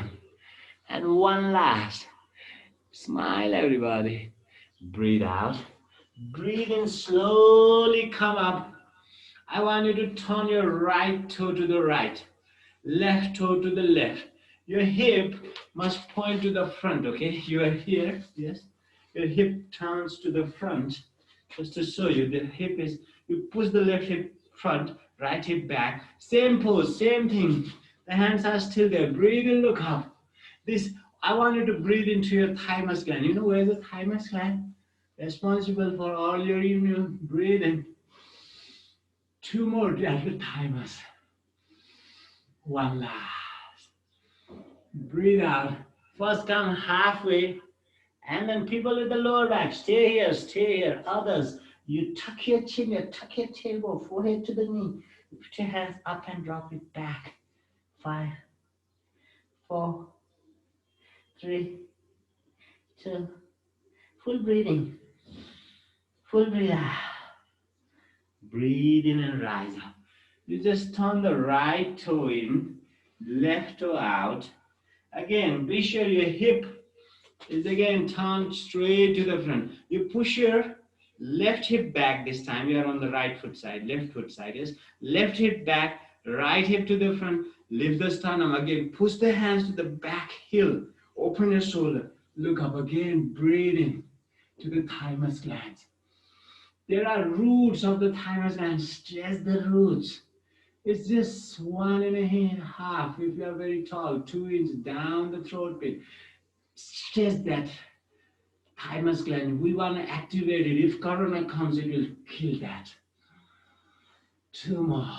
and 1 last. Smile, everybody. Breathe out. Breathe in, slowly come up. I want you to turn your right toe to the right, left toe to the left. Your hip must point to the front, okay? You are here, yes? Your hip turns to the front. Just to show you, the hip is, you push the left hip front, right hip back. Same pose, same thing. The hands are still there. Breathe and look up. This, I want you to breathe into your thymus gland. You know where the thymus gland? Responsible for all your immune. Breathe in. 2 more at the thymus. 1 last. Breathe out. First come halfway. And then people with the lower back, stay here, stay here. Others, you tuck your chin, you tuck your tailbone, forehead to the knee. You put your hands up and drop it back. 5, 4, 3, 2. Full breathing. Full breathe out. Breathe in and rise up. You just turn the right toe in, left toe out. Again, be sure your hip is again turned straight to the front. You push your Left hip back this time. You are on the right foot side, left foot side. Yes. Left hip back, right hip to the front. Lift the sternum again. Push the hands to the back heel. Open your shoulder. Look up again. Breathe in to the thymus glands. There are roots of the thymus gland. Stretch the roots. It's just 1.5 if you are very tall, 2 inch down the throat pit. Stretch that thymus gland. We want to activate it. If corona comes, it will kill that. 2 more.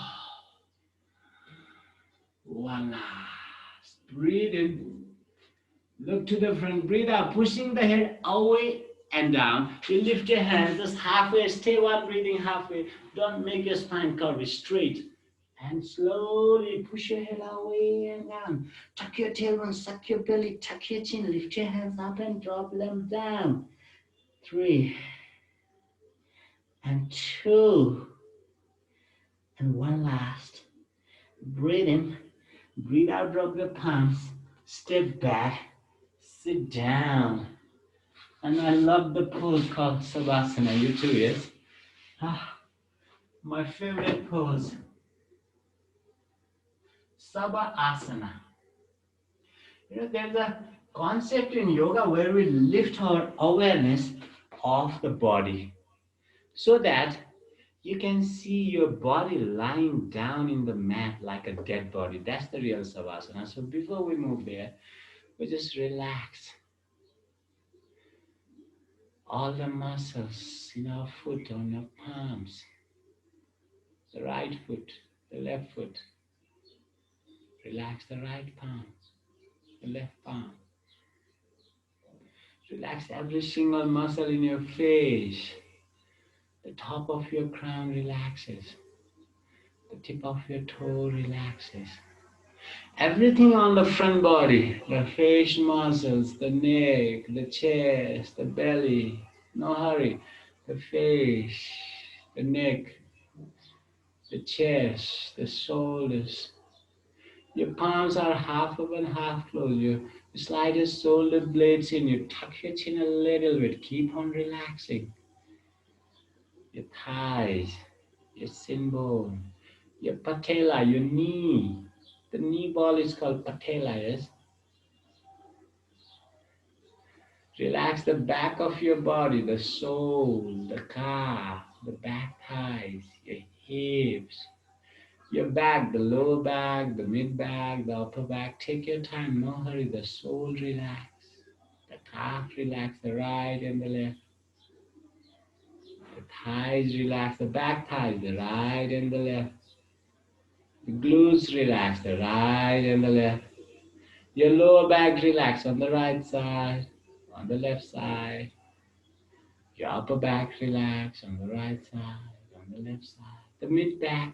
One last. Breathe in. Look to the front. Breathe out. Pushing the head away and down. You lift your hands just halfway. Stay one breathing halfway. Don't make your spine curve. Straight. And slowly push your head away and down. Tuck your tailbone, suck your belly, tuck your chin, lift your hands up and drop them down. 3 and 2 and one last. Breathe in, breathe out, drop your palms, step back, sit down. And I love the pose called Savasana. You too, yes? My favorite pose. Savasana. There's a concept in yoga where we lift our awareness of the body so that you can see your body lying down in the mat like a dead body. That's the real Savasana. So before we move there, we just relax all the muscles in our foot, on your palms, the right foot, the left foot. Relax the right palm, the left palm. Relax every single muscle in your face. The top of your crown relaxes. The tip of your toe relaxes. Everything on the front body, the face muscles, the neck, the chest, the belly, no hurry. The face, the neck, the chest, the shoulders. Your palms are half open, half closed. You slide your shoulder blades in. You tuck your chin a little bit. Keep on relaxing. Your thighs, your shin bone, your patella, your knee. The knee ball is called patella, yes? Relax the back of your body, the sole, the calf, the back thighs, your hips, your back, the lower back, the mid back, the upper back. Take your time, no hurry. The sole relax, the calf relax, the right and the left. The thighs relax, the back thighs, the right and the left. The glutes relax, the right and the left. Your lower back relax on the right side, on the left side. Your upper back relax on the right side, on the left side. The mid back.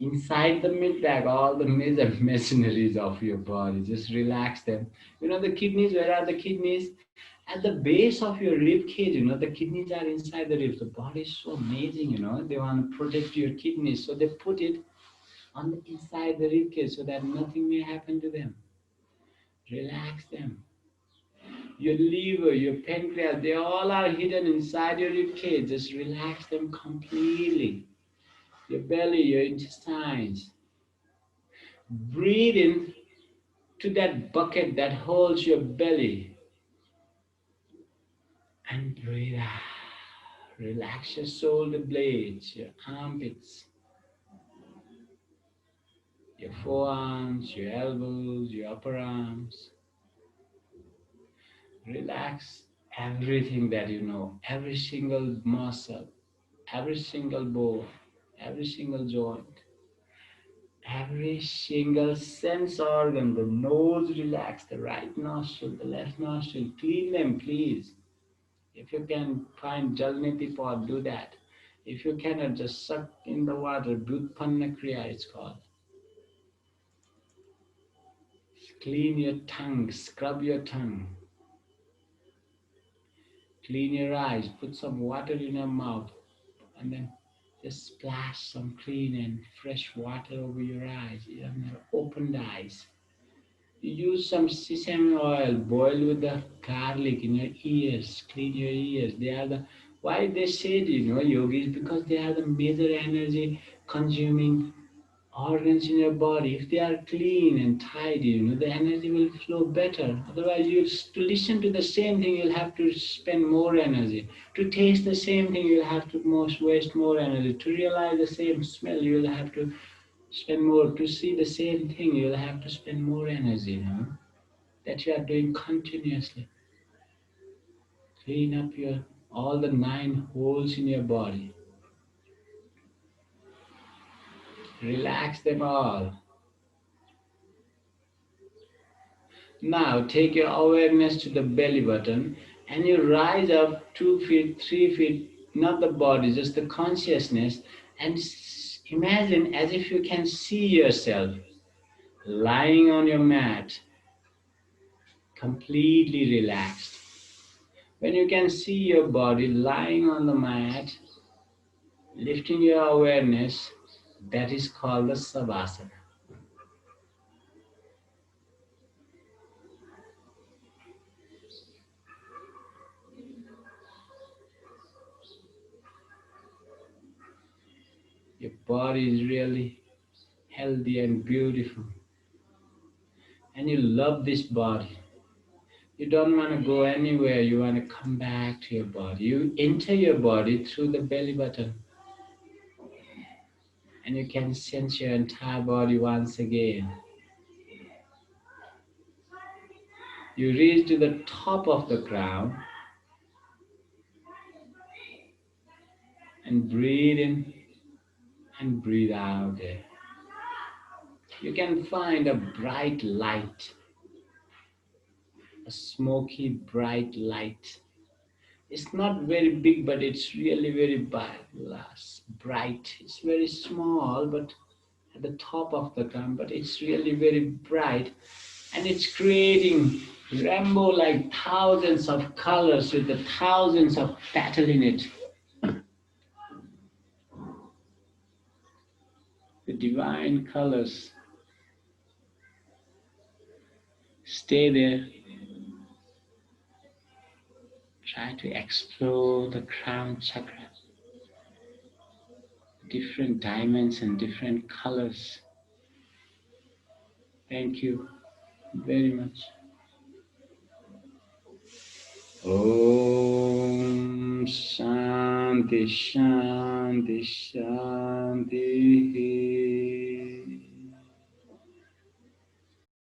Inside the mid back, all the major machineries of your body, just relax them. The kidneys, where are the kidneys? At the base of your rib cage, the kidneys are inside the ribs. The body is so amazing, they want to protect your kidneys. So they put it on the inside the rib cage so that nothing may happen to them. Relax them. Your liver, your pancreas, they all are hidden inside your rib cage. Just relax them completely. Your belly, your intestines. Breathe in to that bucket that holds your belly. And breathe out. Relax your shoulder blades, your armpits, your forearms, your elbows, your upper arms. Relax everything that you know, every single muscle, every single bone, every single joint, every single sense organ. The nose relax, the right nostril, the left nostril. Clean them, please. If you can find Jalniti pot, do that. If you cannot, just suck in the water. Dudpanna Kriya, it's called. Clean your tongue, scrub your tongue. Clean your eyes, put some water in your mouth, and then just splash some clean and fresh water over your eyes, and your opened eyes. You use some sesame oil, boil with the garlic in your ears, clean your ears. They are the Why they said, yogis? Because they are the major energy consuming organs in your body. If they are clean and tidy, the energy will flow better. Otherwise, to listen to the same thing, you'll have to spend more energy. To taste the same thing, you'll have to waste more energy. To realize the same smell, you'll have to spend more. To see the same thing, you'll have to spend more energy. That you are doing continuously. Clean up your all the 9 holes in your body. Relax them all. Now take your awareness to the belly button and you rise up 2 feet, 3 feet, not the body, just the consciousness, and imagine as if you can see yourself lying on your mat, completely relaxed. When you can see your body lying on the mat, lifting your awareness, that is called the Savasana. Your body is really healthy and beautiful, and you love this body. You don't want to go anywhere, you want to come back to your body. You enter your body through the belly button, and you can sense your entire body once again. You reach to the top of the crown and breathe in and breathe out there. You can find a bright light, a smoky bright light. It's not very big, but it's really very bright. It's very small, but at the top of the crown, but it's really very bright, and it's creating rainbow like thousands of colors with the thousands of petals in it. The divine colors. Stay there. Try to explore the crown chakra. Different dimensions, different colors. Thank you very much. Om Shanti Shanti Shanti.